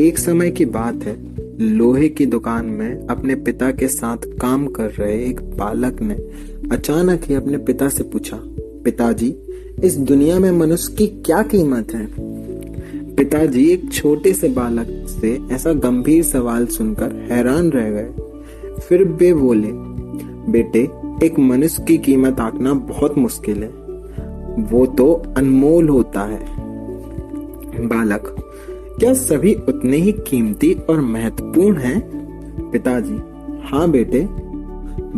एक समय की बात है। लोहे की दुकान में अपने पिता के साथ काम कर रहे एक बालक ने अचानक ही अपने पिता से पूछा, पिताजी, इस दुनिया में मनुष्य की क्या कीमत है? पिताजी एक छोटे से बालक से ऐसा गंभीर सवाल सुनकर हैरान रह गए। फिर वे बोले, बेटे, एक मनुष्य की कीमत आंकना बहुत मुश्किल है, वो तो अनमोल होता है। बालक, क्या सभी उतने ही कीमती और महत्वपूर्ण हैं? पिताजी, हाँ बेटे।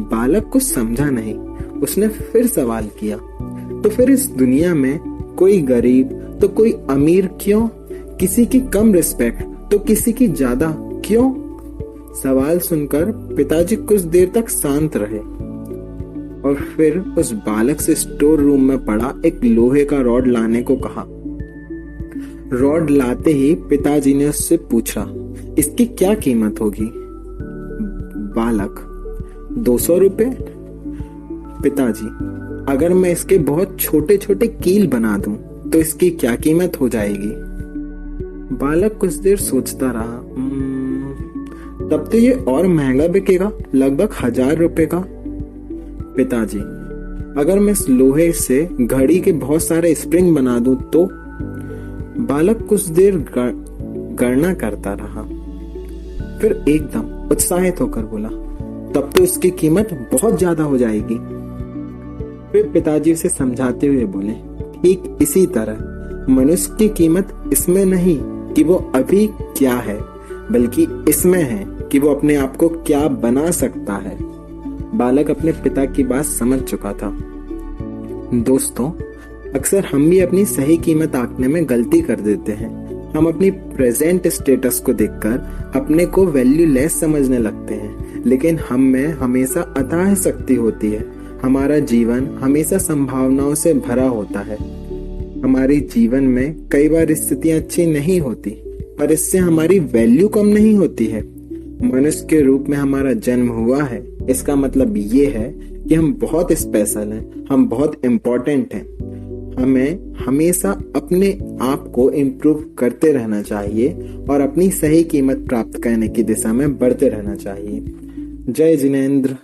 बालक कुछ समझा नहीं। उसने फिर सवाल किया, तो फिर इस दुनिया में कोई गरीब तो कोई अमीर क्यों? किसी की कम रिस्पेक्ट तो किसी की ज्यादा क्यों? सवाल सुनकर पिताजी कुछ देर तक शांत रहे और फिर उस बालक से स्टोर रूम में पड़ा एक लोहे का रॉड लाने को कहा। रॉड लाते ही पिताजी ने उससे पूछा, इसकी क्या कीमत होगी? बालक, 200 रुपए। पिताजी, अगर मैं इसके बहुत छोटे छोटे कील बना दूं तो इसकी क्या कीमत हो जाएगी? बालक कुछ देर सोचता रहा। तब तो ये और महंगा बिकेगा, लगभग 1000 रुपए का। पिताजी, अगर मैं इस लोहे से घड़ी के बहुत सारे स्प्रिंग बना दूं तो? बालक कुछ देर गणना करता रहा, फिर एकदम उत्साहित होकर बोला, तब तो इसकी कीमत बहुत ज्यादा हो जाएगी। फिर पिताजी उसे समझाते हुए बोले, ठीक इसी तरह मनुष्य की कीमत इसमें नहीं कि वो अभी क्या है, बल्कि इसमें है कि वो अपने आप को क्या बना सकता है। बालक अपने पिता की बात समझ चुका था। दोस्तों, अक्सर हम भी अपनी सही कीमत आंकने में गलती कर देते हैं। हम अपनी प्रेजेंट स्टेटस को देखकर अपने को वैल्यूलेस समझने लगते हैं, लेकिन हम में हमेशा अथाह शक्ति होती है। हमारा जीवन हमेशा संभावनाओं से भरा होता है। हमारे जीवन में कई बार स्थितियां अच्छी नहीं होती, पर इससे हमारी वैल्यू कम नहीं होती है। मनुष्य के रूप में हमारा जन्म हुआ है, इसका मतलब ये है कि हम बहुत स्पेशल हैं, हम बहुत इम्पोर्टेंट हैं। हमें हमेशा अपने आप को इम्प्रूव करते रहना चाहिए और अपनी सही कीमत प्राप्त करने की दिशा में बढ़ते रहना चाहिए। जय जिनेंद्र।